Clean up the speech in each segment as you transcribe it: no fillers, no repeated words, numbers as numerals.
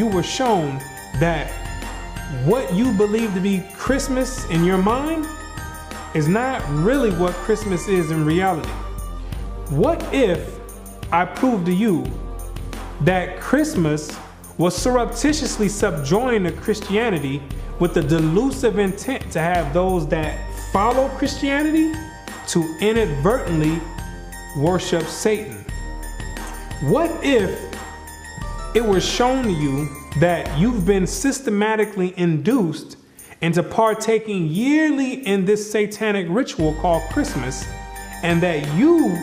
you were shown that what you believe to be Christmas in your mind is not really what Christmas is in reality? What if I proved to you that Christmas was surreptitiously subjoined to Christianity with the delusive intent to have those that follow Christianity to inadvertently worship Satan? What if it was shown to you that you've been systematically induced into partaking yearly in this satanic ritual called Christmas, and that you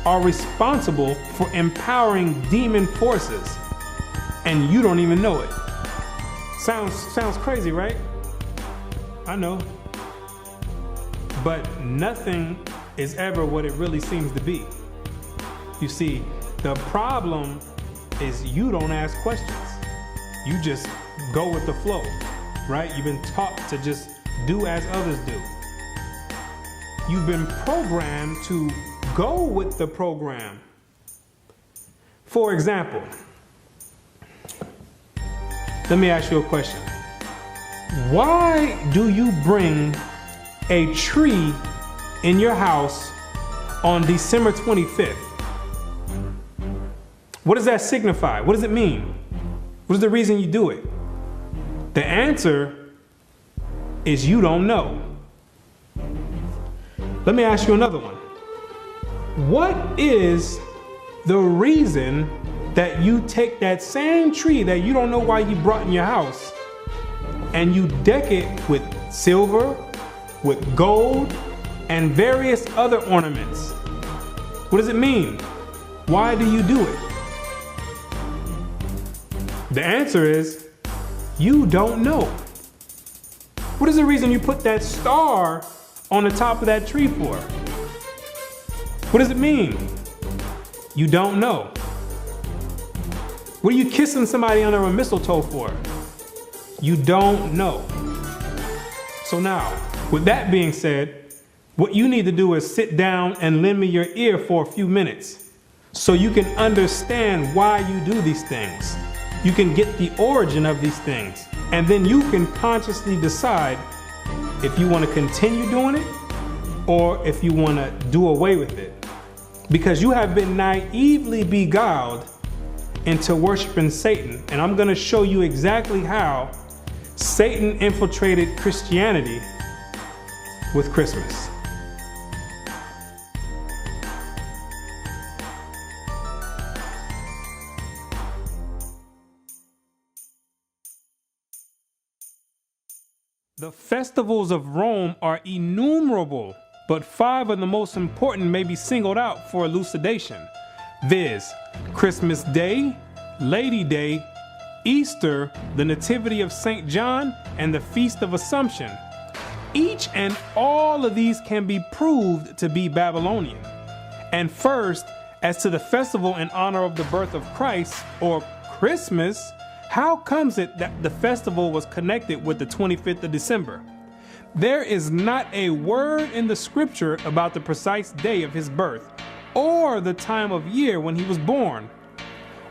are responsible for empowering demon forces and you don't even know it? Sounds crazy, right? I know. But nothing is ever what it really seems to be. You see, the problem is you don't ask questions. You just go with the flow, right? You've been taught to just do as others do. You've been programmed to go with the program. For example, let me ask you a question. Why do you bring a tree in your house on December 25th? What does that signify? What does it mean? What is the reason you do it? The answer is you don't know. Let me ask you another one. What is the reason that you take that same tree that you don't know why you brought in your house and you deck it with silver, with gold, and various other ornaments? What does it mean? Why do you do it? The answer is you don't know. What is the reason you put that star on the top of that tree for? What does it mean? You don't know. What are you kissing somebody under a mistletoe for? You don't know. So now, with that being said, what you need to do is sit down and lend me your ear for a few minutes so you can understand why you do these things. You can get the origin of these things, and then you can consciously decide if you want to continue doing it or if you want to do away with it. Because you have been naively beguiled into worshiping Satan, and I'm going to show you exactly how Satan infiltrated Christianity with Christmas. The festivals of Rome are innumerable, but 5 of the most important may be singled out for elucidation, viz. Christmas Day, Lady Day, Easter, the Nativity of St. John, and the Feast of Assumption. Each and all of these can be proved to be Babylonian. And first, as to the festival in honor of the birth of Christ, or Christmas, how comes it that the festival was connected with the 25th of December? There is not a word in the scripture about the precise day of his birth or the time of year when he was born.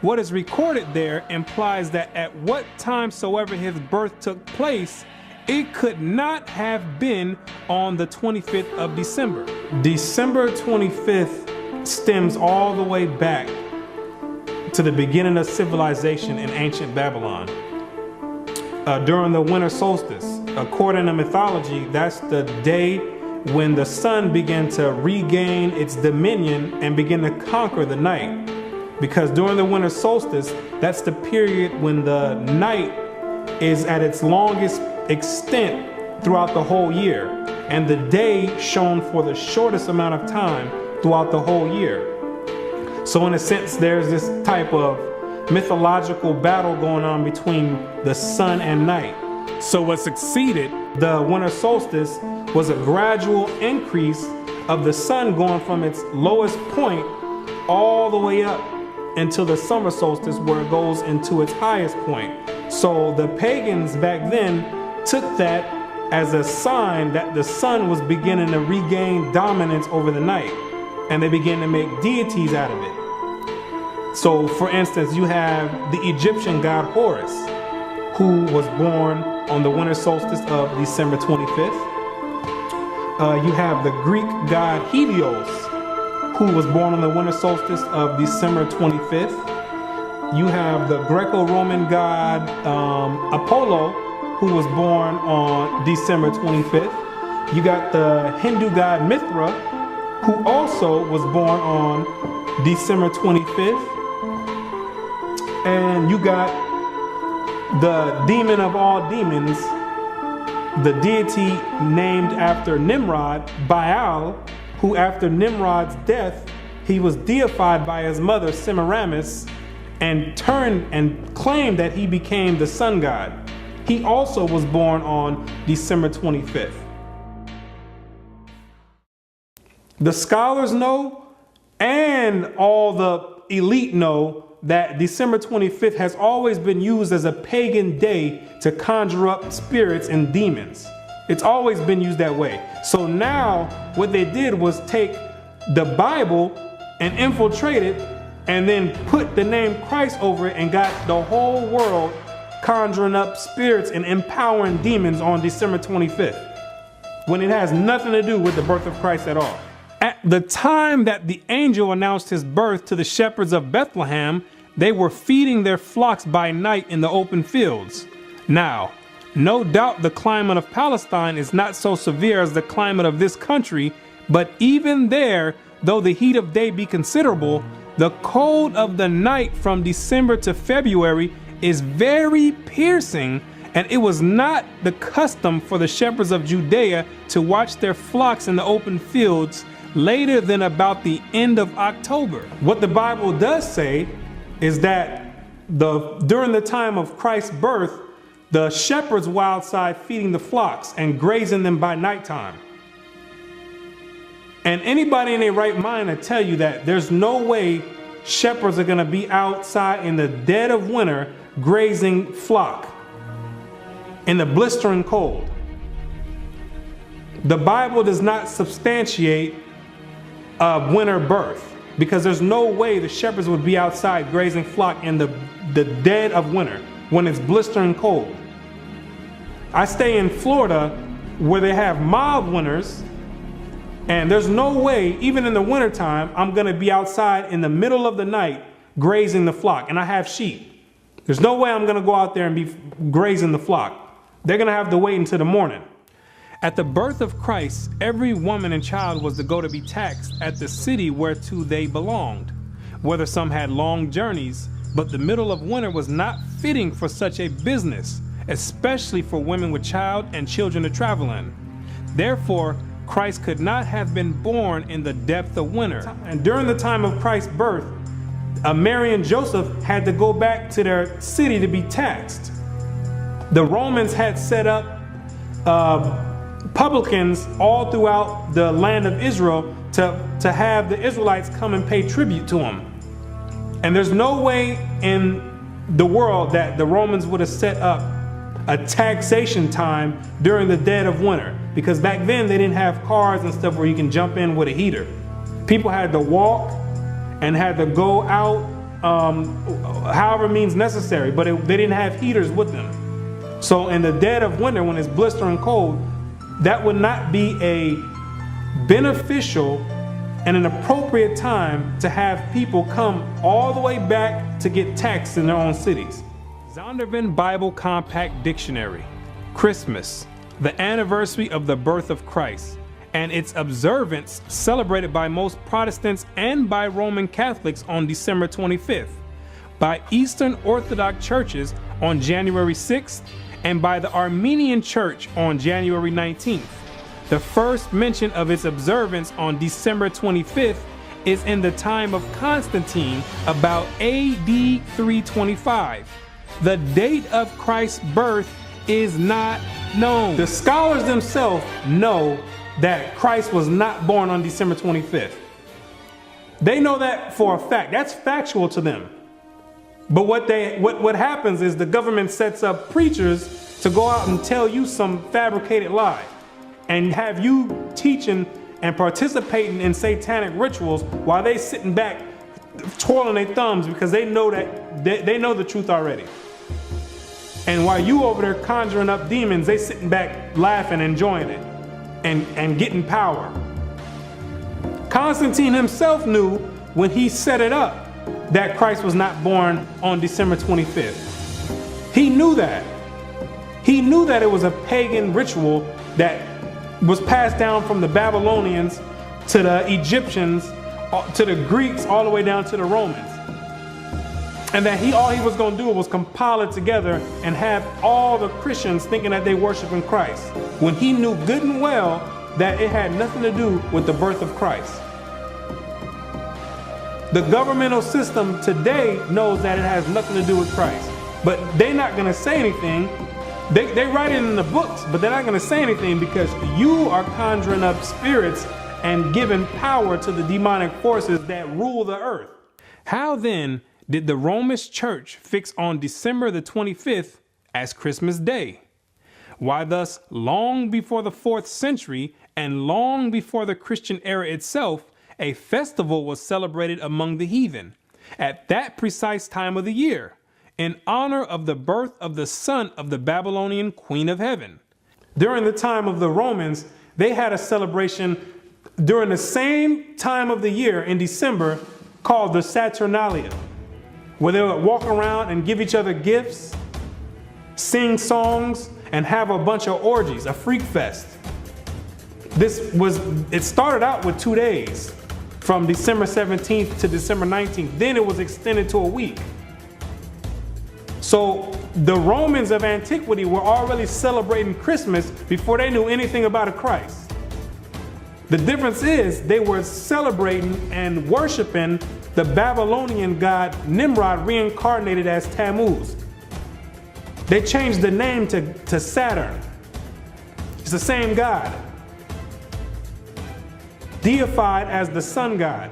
What is recorded there implies that at what time soever his birth took place, it could not have been on the 25th of December. December 25th stems all the way back to the beginning of civilization in ancient Babylon. During the winter solstice, according to mythology, that's the day when the sun began to regain its dominion and begin to conquer the night. Because during the winter solstice, that's the period when the night is at its longest extent throughout the whole year, and the day shone for the shortest amount of time throughout the whole year. So in a sense, there's this type of mythological battle going on between the sun and night. So what succeeded the winter solstice was a gradual increase of the sun going from its lowest point all the way up until the summer solstice, where it goes into its highest point. So the pagans back then took that as a sign that the sun was beginning to regain dominance over the night, and they began to make deities out of it. So for instance, you have the Egyptian god Horus. who was born on the winter solstice of December 25th. You have the Greek god Helios, who was born on the winter solstice of December 25th. You have the Greco-Roman god Apollo, who was born on December 25th. You got the Hindu god Mithra, who also was born on December 25th. And you got the demon of all demons, the deity named after Nimrod, Baal, who after Nimrod's death, he was deified by his mother Semiramis and turned and claimed that he became the sun god. He also was born on December 25th. The scholars know, and all the elite know, that December 25th has always been used as a pagan day to conjure up spirits and demons. It's always been used that way. So now what they did was take the Bible and infiltrate it and then put the name Christ over it and got the whole world conjuring up spirits and empowering demons on December 25th, when it has nothing to do with the birth of Christ at all. At the time that the angel announced his birth to the shepherds of Bethlehem, they were feeding their flocks by night in the open fields. Now, no doubt the climate of Palestine is not so severe as the climate of this country, but even there, though the heat of day be considerable, the cold of the night from December to February is very piercing, and it was not the custom for the shepherds of Judea to watch their flocks in the open fields later than about the end of October. What the Bible does say is that during the time of Christ's birth, the shepherds were outside feeding the flocks and grazing them by nighttime. And anybody in their right mind will tell you that there's no way shepherds are going to be outside in the dead of winter grazing flock in the blistering cold. The Bible does not substantiate a winter birth, because there's no way the shepherds would be outside grazing flock in the dead of winter when it's blistering cold. I stay in Florida where they have mild winters, and there's no way, even in the wintertime, I'm going to be outside in the middle of the night grazing the flock. And I have sheep. There's no way I'm going to go out there and be grazing the flock. They're going to have to wait until the morning. At the birth of Christ, every woman and child was to go to be taxed at the city whereto they belonged, whether some had long journeys, but the middle of winter was not fitting for such a business, especially for women with child and children to travel in. Therefore, Christ could not have been born in the depth of winter. And during the time of Christ's birth, Mary and Joseph had to go back to their city to be taxed. The Romans had set up publicans all throughout the land of Israel to have the Israelites come and pay tribute to them. And there's no way in the world that the Romans would have set up a taxation time during the dead of winter, because back then they didn't have cars and stuff where you can jump in with a heater. People had to walk and had to go out however means necessary, but they didn't have heaters with them. So in the dead of winter, when it's blistering cold, that would not be a beneficial and an appropriate time to have people come all the way back to get taxed in their own cities. Zondervan Bible Compact Dictionary. Christmas, the anniversary of the birth of Christ, and its observance celebrated by most Protestants and by Roman Catholics on December 25th, by Eastern Orthodox churches on January 6th, and by the Armenian Church on January 19th. The first mention of its observance on December 25th is in the time of Constantine, about AD 325. The date of Christ's birth is not known. The scholars themselves know that Christ was not born on December 25th. They know that for a fact. That's factual to them. But what happens is the government sets up preachers to go out and tell you some fabricated lie and have you teaching and participating in satanic rituals while they sitting back twirling their thumbs, because they know that they know the truth already. And while you over there conjuring up demons, they sitting back laughing, enjoying it, and getting power. Constantine himself knew when he set it up that Christ was not born on December 25th. He knew that. He knew that it was a pagan ritual that was passed down from the Babylonians to the Egyptians, to the Greeks, all the way down to the Romans. And that all he was going to do was compile it together and have all the Christians thinking that they worship in Christ, when he knew good and well that it had nothing to do with the birth of Christ. The governmental system today knows that it has nothing to do with Christ, but they're not going to say anything. They write it in the books, but they're not going to say anything because you are conjuring up spirits and giving power to the demonic forces that rule the earth. How then did the Roman Church fix on December the 25th as Christmas Day? Why thus, long before the 4th century and long before the Christian era itself, a festival was celebrated among the heathen at that precise time of the year in honor of the birth of the son of the Babylonian Queen of Heaven. During the time of the Romans, they had a celebration during the same time of the year in December called the Saturnalia, where they would walk around and give each other gifts, sing songs, and have a bunch of orgies, a freak fest. It started out with 2 days, from December 17th to December 19th. Then it was extended to a week. So the Romans of antiquity were already celebrating Christmas before they knew anything about a Christ. The difference is they were celebrating and worshiping the Babylonian god Nimrod, reincarnated as Tammuz. They changed the name to Saturn. It's the same god, deified as the sun god.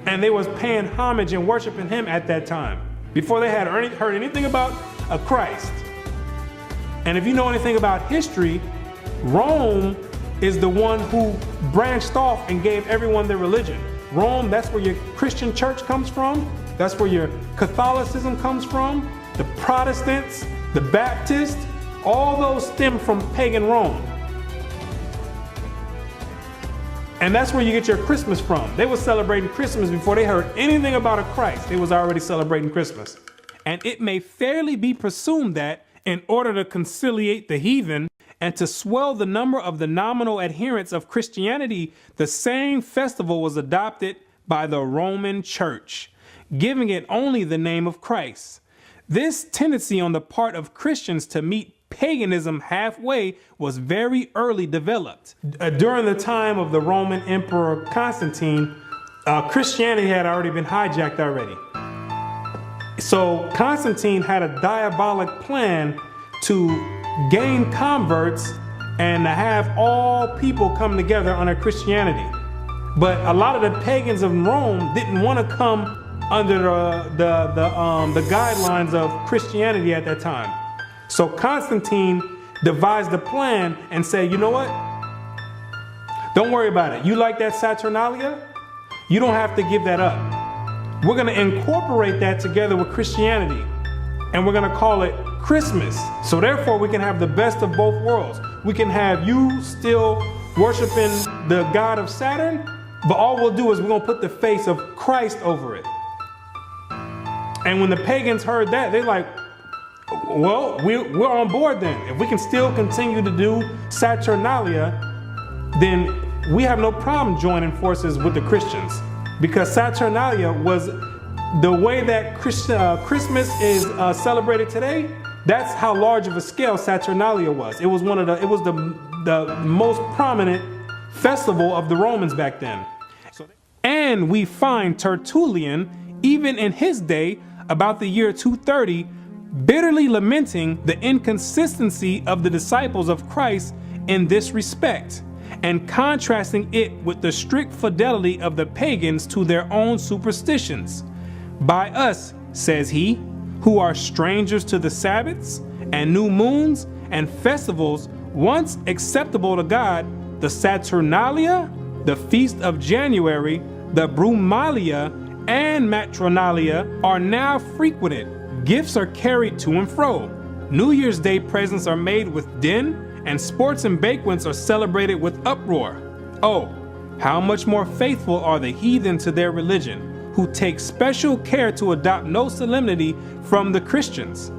And they was paying homage and worshiping him at that time, before they had heard anything about a Christ. And if you know anything about history, Rome is the one who branched off and gave everyone their religion. Rome, that's where your Christian church comes from. That's where your Catholicism comes from. The Protestants, the Baptists, all those stem from pagan Rome. And that's where you get your Christmas from. They were celebrating Christmas before they heard anything about a Christ. They was already celebrating Christmas. And it may fairly be presumed that in order to conciliate the heathen and to swell the number of the nominal adherents of Christianity, the same festival was adopted by the Roman Church, giving it only the name of Christ. This tendency on the part of Christians to meet paganism halfway was very early developed. During the time of the Roman Emperor Constantine, Christianity had already been hijacked already. So Constantine had a diabolic plan to gain converts and to have all people come together under Christianity. But a lot of the pagans of Rome didn't want to come under the guidelines of Christianity at that time. So Constantine devised a plan and said, you know what? Don't worry about it. You like that Saturnalia? You don't have to give that up. We're going to incorporate that together with Christianity, and we're going to call it Christmas. So therefore, we can have the best of both worlds. We can have you still worshiping the god of Saturn, but all we'll do is we're going to put the face of Christ over it. And when the pagans heard that, they're like, well, we're on board then. If we can still continue to do Saturnalia, then we have no problem joining forces with the Christians. Because Saturnalia was the way that Christmas is celebrated today. That's how large of a scale Saturnalia was. It was the most prominent festival of the Romans back then. And we find Tertullian, even in his day, about the year 230, bitterly lamenting the inconsistency of the disciples of Christ in this respect, and contrasting it with the strict fidelity of the pagans to their own superstitions. By us, says he, who are strangers to the Sabbaths and new moons and festivals once acceptable to God, the Saturnalia, the feast of January, the Brumalia, and Matronalia are now frequented. Gifts are carried to and fro. New Year's Day presents are made with din, and sports and banquets are celebrated with uproar. Oh, how much more faithful are the heathen to their religion, who take special care to adopt no solemnity from the Christians.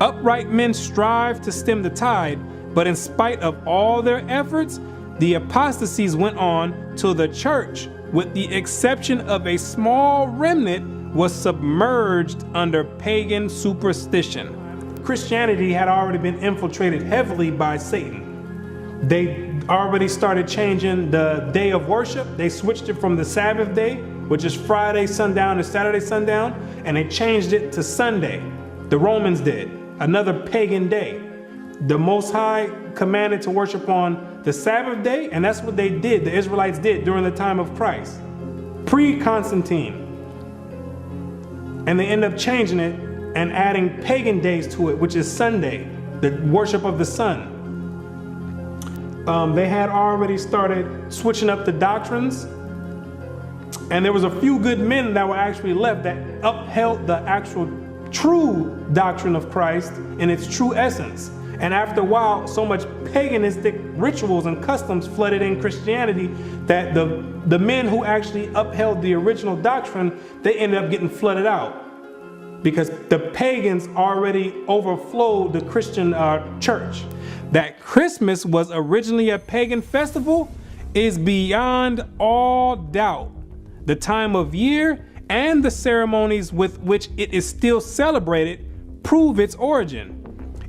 Upright men strive to stem the tide, but in spite of all their efforts, the apostasies went on till the church, with the exception of a small remnant, was submerged under pagan superstition. Christianity had already been infiltrated heavily by Satan. They already started changing the day of worship. They switched it from the Sabbath day, which is Friday sundown to Saturday sundown, and they changed it to Sunday. The Romans did, another pagan day. The Most High commanded to worship on the Sabbath day, and that's what they did, the Israelites did during the time of Christ, pre-Constantine. And they end up changing it and adding pagan days to it, which is Sunday, the worship of the sun. They had already started switching up the doctrines, and there was a few good men that were actually left that upheld the actual true doctrine of Christ in its true essence. And after a while, so much paganistic rituals and customs flooded in Christianity that the men who actually upheld the original doctrine, they ended up getting flooded out because the pagans already overflowed the Christian church. That Christmas was originally a pagan festival is beyond all doubt. The time of year and the ceremonies with which it is still celebrated prove its origin.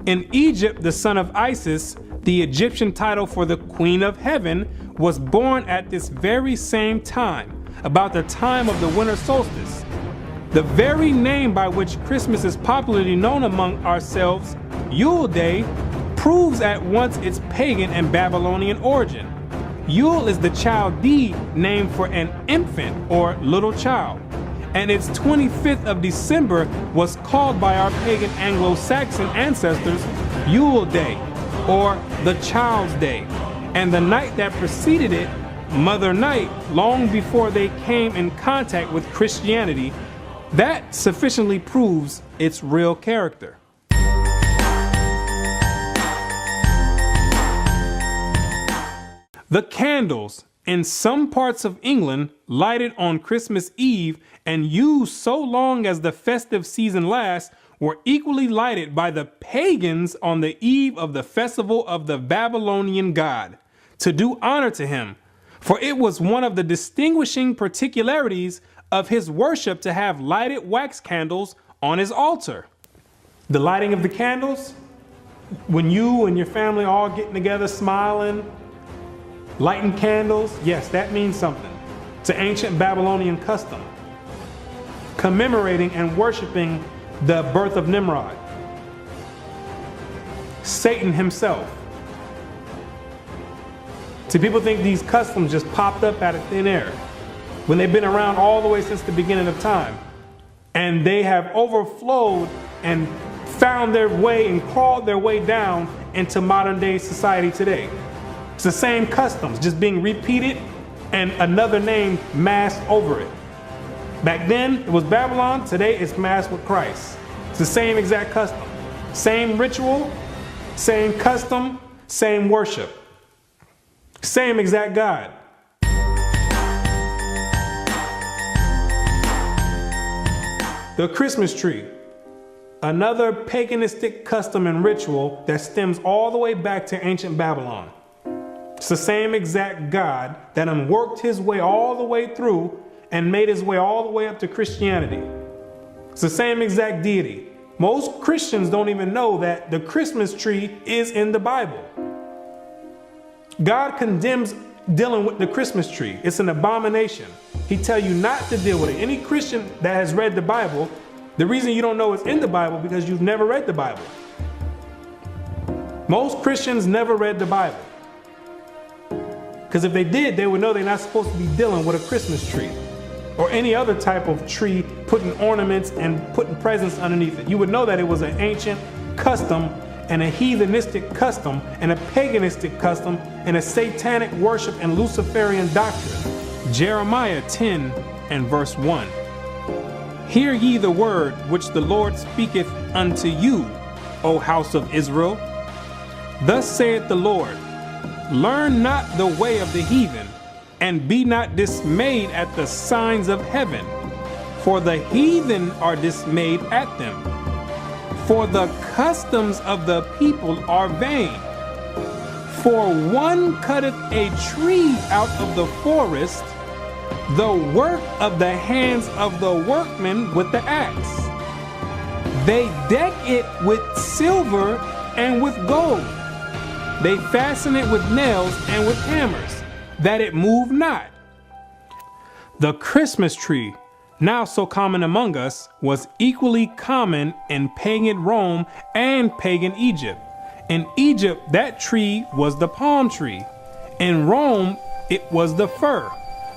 In Egypt, the son of Isis, the Egyptian title for the Queen of Heaven, was born at this very same time, about the time of the winter solstice. The very name by which Christmas is popularly known among ourselves, Yule Day, proves at once its pagan and Babylonian origin. Yule is the Chaldee name for an infant or little child, and its 25th of December was called by our pagan Anglo-Saxon ancestors Yule Day, or the Child's Day, and the night that preceded it, Mother Night, long before they came in contact with Christianity. That sufficiently proves its real character. The candles in some parts of England lighted on Christmas Eve and used so long as the festive season lasts were equally lighted by the pagans on the eve of the festival of the Babylonian god, to do honor to him, for it was one of the distinguishing particularities of his worship to have lighted wax candles on his altar. The lighting of the candles, when you and your family all getting together smiling, lighting candles, yes, that means something. It's an ancient Babylonian custom, commemorating and worshiping the birth of Nimrod, Satan himself. See, people think these customs just popped up out of thin air, when they've been around all the way since the beginning of time. And they have overflowed and found their way and crawled their way down into modern day society today. It's the same customs, just being repeated and another name masked over it. Back then, it was Babylon. Today, it's masked with Christ. It's the same exact custom. Same ritual, same custom, same worship. Same exact God. The Christmas tree, another paganistic custom and ritual that stems all the way back to ancient Babylon. It's the same exact God that worked his way all the way through and made his way all the way up to Christianity. It's the same exact deity. Most Christians don't even know that the Christmas tree is in the Bible. God condemns dealing with the Christmas tree. It's an abomination. He tells you not to deal with it. Any Christian that has read the Bible, the reason you don't know it's in the Bible because you've never read the Bible. Most Christians never read the Bible. Because if they did, they would know they're not supposed to be dealing with a Christmas tree or any other type of tree, putting ornaments and putting presents underneath it. You would know that it was an ancient custom and a heathenistic custom and a paganistic custom and a satanic worship and Luciferian doctrine. Jeremiah 10 and verse 1. Hear ye the word which the Lord speaketh unto you. O house of Israel. Thus saith the Lord, learn not the way of the heathen, and be not dismayed at the signs of heaven, for the heathen are dismayed at them. For the customs of the people are vain. For one cutteth a tree out of the forest, the work of the hands of the workman with the axe. They deck it with silver and with gold. They fasten it with nails and with hammers, that it move not. The Christmas tree, now so common among us, was equally common in pagan Rome and pagan Egypt. In Egypt, that tree was the palm tree. In Rome, it was the fir.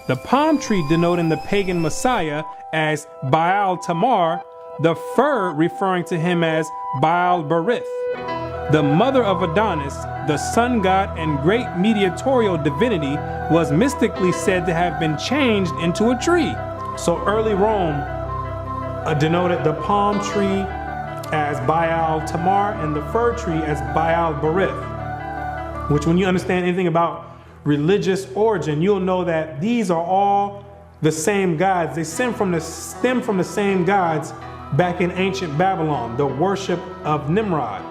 The palm tree denoting the pagan Messiah as Baal Tamar, the fir referring to him as Baal Berith. The mother of Adonis, the sun god and great mediatorial divinity, was mystically said to have been changed into a tree. So early Rome denoted the palm tree as Baal Tamar and the fir tree as Baal Berith, which when you understand anything about religious origin, you'll know that these are all the same gods. They stem from the same gods back in ancient Babylon, the worship of Nimrod,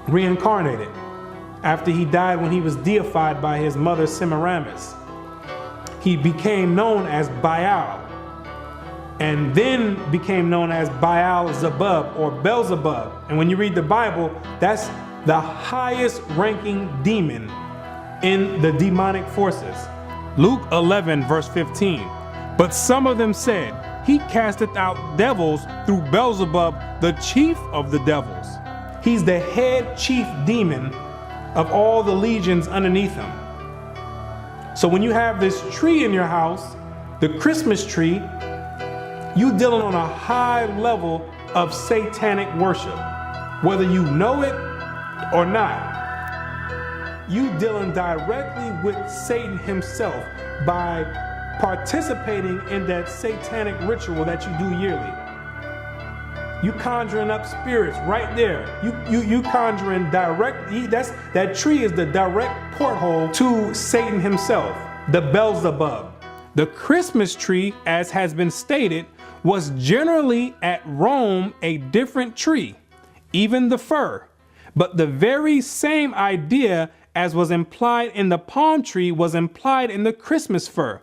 reincarnated after he died when he was deified by his mother Semiramis. He became known as Baal, and then became known as Baal Zebub or Beelzebub. And when you read the Bible, that's the highest ranking demon in the demonic forces. Luke 11 verse 15. But some of them said, he casteth out devils through Beelzebub, the chief of the devils. He's the head chief demon of all the legions underneath him. So when you have this tree in your house, the Christmas tree, you dealing on a high level of satanic worship, whether you know it or not. You dealing directly with Satan himself by participating in that satanic ritual that you do yearly. You conjuring up spirits right there. You conjuring directly. That tree is the direct porthole to Satan himself, the Beelzebub. The Christmas tree, as has been stated, was generally at Rome a different tree, even the fir. But the very same idea as was implied in the palm tree was implied in the Christmas fir.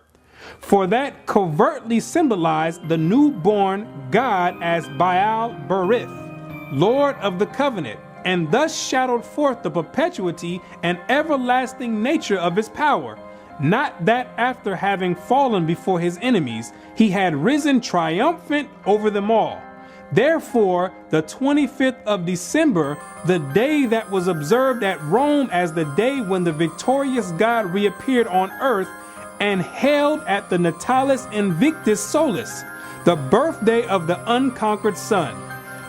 For that covertly symbolized the newborn God as Baal Berith, Lord of the covenant, and thus shadowed forth the perpetuity and everlasting nature of his power. Not that after having fallen before his enemies, he had risen triumphant over them all. Therefore, the 25th of December, the day that was observed at Rome as the day when the victorious God reappeared on earth and held at the Natalis Invictus Solis, the birthday of the unconquered sun.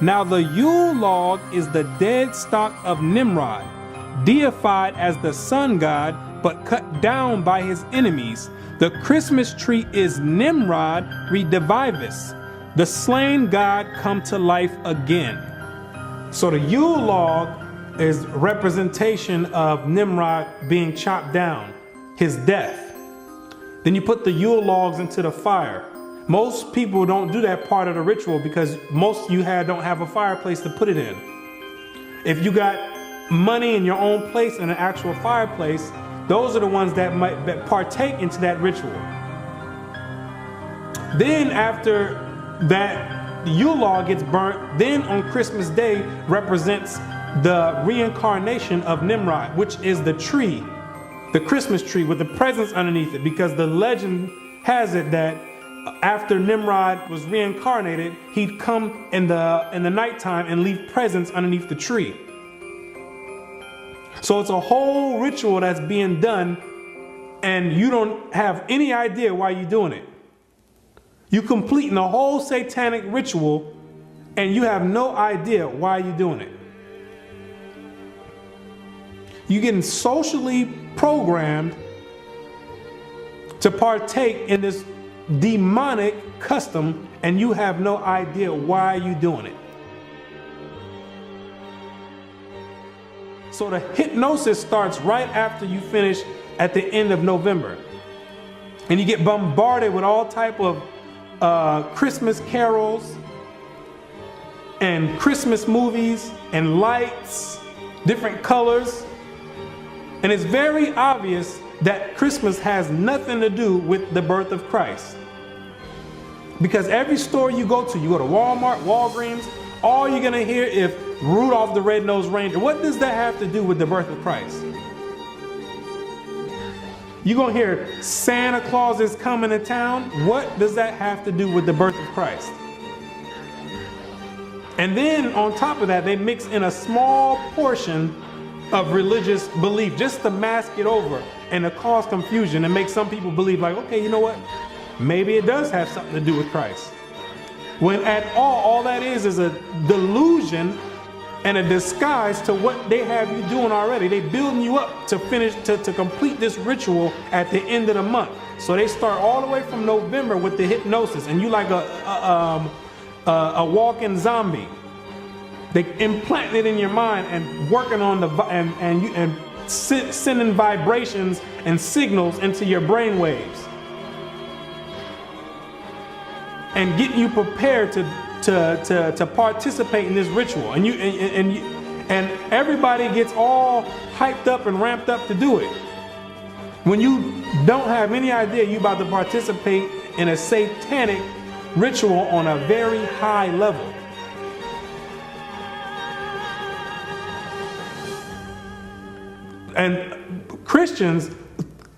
Now the Yule log is the dead stock of Nimrod, deified as the sun god, but cut down by his enemies. The Christmas tree is Nimrod redivivus, the slain god come to life again. So the Yule log is representation of Nimrod being chopped down, his death. Then you put the Yule logs into the fire. Most people don't do that part of the ritual because most you don't have a fireplace to put it in. If you got money in your own place and an actual fireplace, those are the ones that might partake into that ritual. Then after that Yule log gets burnt, then on Christmas Day represents the reincarnation of Nimrod, which is the tree, the Christmas tree with the presents underneath it, because the legend has it that after Nimrod was reincarnated, he'd come in the nighttime and leave presents underneath the tree. So it's a whole ritual that's being done, and you don't have any idea why you're doing it. You're completing a whole satanic ritual, and you have no idea why you're doing it. You're getting socially programmed to partake in this demonic custom, and you have no idea why you're doing it. So the hypnosis starts right after you finish at the end of November. And you get bombarded with all type of Christmas carols and Christmas movies and lights, different colors. And it's very obvious that Christmas has nothing to do with the birth of Christ. Because every store you go to Walmart, Walgreens, all you're gonna hear is Rudolph the Red-Nosed Reindeer. What does that have to do with the birth of Christ? You're gonna hear Santa Claus is coming to town. What does that have to do with the birth of Christ? And then on top of that, they mix in a small portion of religious belief just to mask it over and to cause confusion and make some people believe like, okay, you know what? Maybe it does have something to do with Christ. When at all that is a delusion and a disguise to what they have you doing already. They building you up to finish, to complete this ritual at the end of the month. So they start all the way from November with the hypnosis, and you like a walking zombie. They implant it in your mind and working on the sending vibrations and signals into your brain waves, and getting you prepared to participate in this ritual. And everybody gets all hyped up and ramped up to do it, when you don't have any idea you're about to participate in a satanic ritual on a very high level. And Christians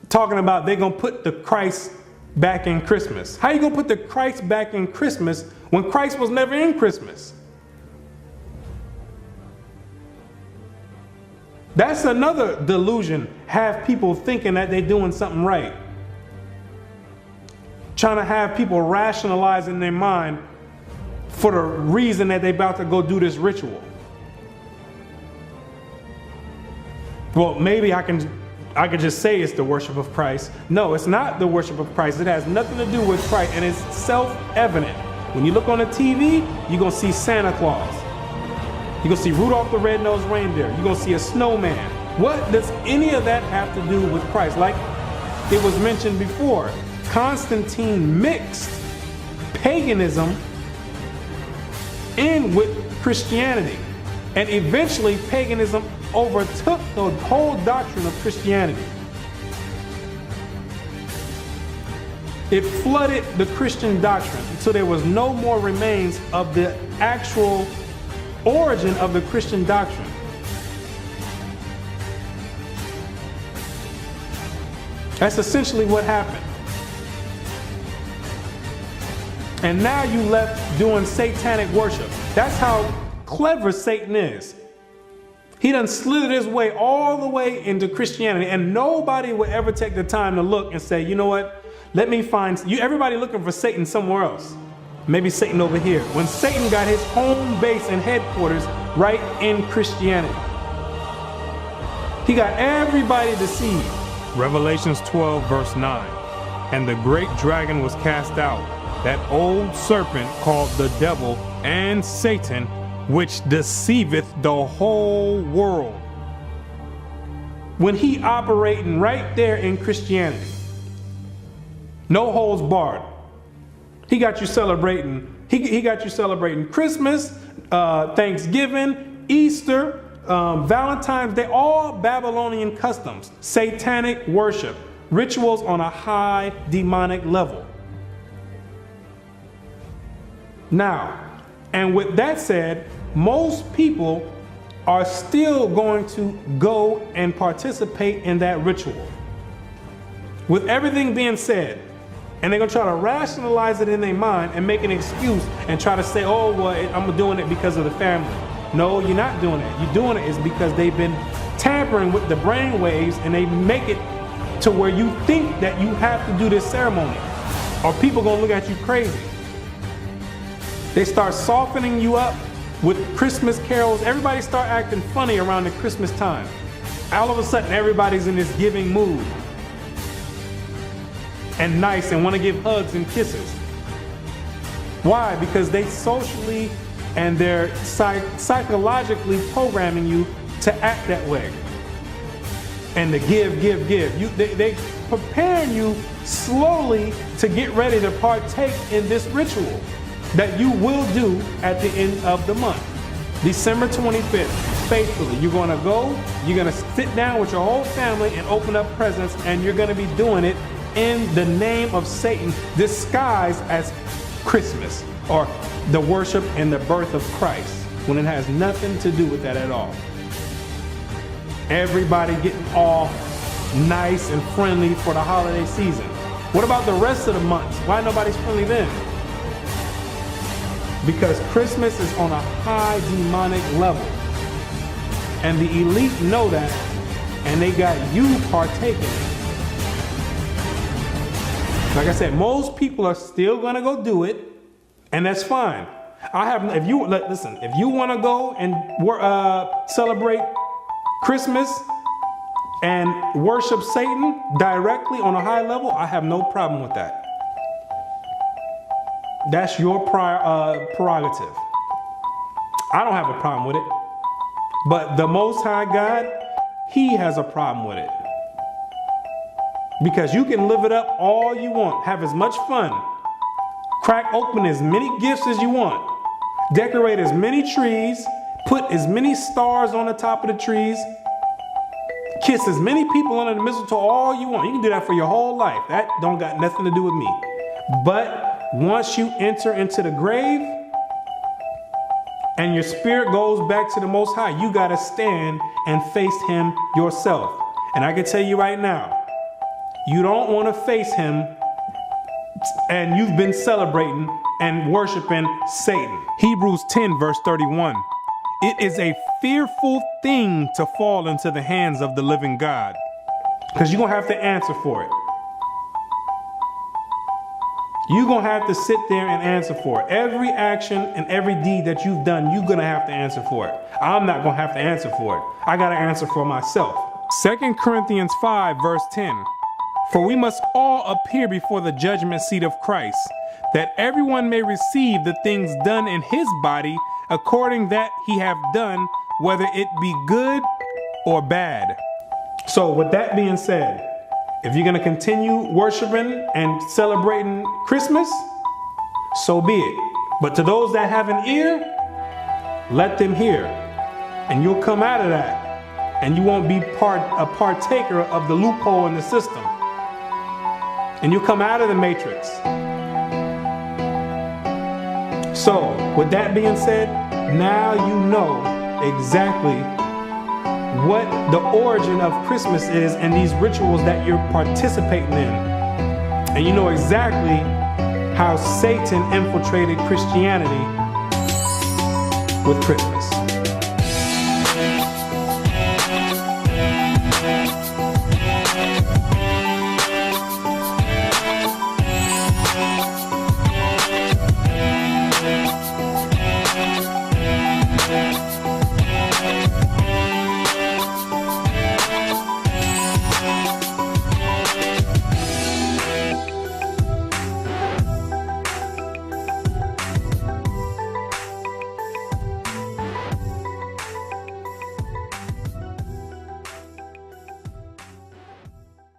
talking about they're going to put the Christ back in Christmas. How you going to put the Christ back in Christmas when Christ was never in Christmas? That's another delusion. Have people thinking that they're doing something right. Trying to have people rationalize in their mind for the reason that they're about to go do this ritual. Well, maybe I could just say it's the worship of Christ. No, it's not the worship of Christ. It has nothing to do with Christ, and it's self-evident. When you look on the TV, you're going to see Santa Claus. You're going to see Rudolph the Red-Nosed Reindeer. You're going to see a snowman. What does any of that have to do with Christ? Like it was mentioned before, Constantine mixed paganism in with Christianity. And eventually paganism overtook the whole doctrine of Christianity. It flooded the Christian doctrine, so there was no more remains of the actual origin of the Christian doctrine. That's essentially what happened. And now you left doing satanic worship. That's how clever Satan is. He done slithered his way all the way into Christianity, and nobody would ever take the time to look and say, you know what, let me find you. Everybody looking for Satan somewhere else. Maybe Satan over here. When Satan got his home base and headquarters right in Christianity. He got everybody deceived. Revelations 12 verse 9. And the great dragon was cast out, that old serpent called the devil and Satan, which deceiveth the whole world. When he operating right there in Christianity, no holds barred. He got you celebrating. He got you celebrating Christmas, Thanksgiving, Easter, Valentine's Day, all Babylonian customs, satanic worship, rituals on a high demonic level. Now, and with that said, most people are still going to go and participate in that ritual. With everything being said, and they're going to try to rationalize it in their mind and make an excuse and try to say, oh, well, I'm doing it because of the family. No, you're not doing it. You're doing it is because they've been tampering with the brain waves, and they make it to where you think that you have to do this ceremony, or people going to look at you crazy. They start softening you up with Christmas carols. Everybody start acting funny around the Christmas time. All of a sudden, everybody's in this giving mood and nice and want to give hugs and kisses. Why? Because they socially and they're psychologically programming you to act that way and to give. They preparing you slowly to get ready to partake in this ritual that you will do at the end of the month. December 25th, faithfully, you're going to go, you're going to sit down with your whole family and open up presents, and you're going to be doing it in the name of Satan, disguised as Christmas or the worship and the birth of Christ, when it has nothing to do with that at all. Everybody getting all nice and friendly for the holiday season. What about the rest of the months? Why nobody's friendly then? Because Christmas is on a high demonic level. And the elite know that, and they got you partaking. Like I said, most people are still gonna go do it, and that's fine. If you want to go and celebrate Christmas and worship Satan directly on a high level, I have no problem with that. That's your prerogative. I don't have a problem with it. But the Most High God, He has a problem with it. Because you can live it up all you want, have as much fun, crack open as many gifts as you want, decorate as many trees, put as many stars on the top of the trees, kiss as many people under the mistletoe all you want. You can do that for your whole life. That don't got nothing to do with me. But once you enter into the grave and your spirit goes back to the Most High, you got to stand and face Him yourself. And I can tell you right now, you don't want to face Him and you've been celebrating and worshiping Satan. Hebrews 10 verse 31. It is a fearful thing to fall into the hands of the living God, because you're going to have to answer for it. You're going to have to sit there and answer for it. Every action and every deed that you've done, you're going to have to answer for it. I'm not going to have to answer for it. I got to answer for myself. 2 Corinthians 5 verse 10. For we must all appear before the judgment seat of Christ, that everyone may receive the things done in his body according that he have done, whether it be good or bad. So with that being said, if you're going to continue worshiping and celebrating Christmas, so be it. But to those that have an ear, let them hear. And you'll come out of that. And you won't be a partaker of the loophole in the system. And you'll come out of the matrix. So, with that being said, now you know exactly what the origin of Christmas is and these rituals that you're participating in. And you know exactly how Satan infiltrated Christianity with Christmas.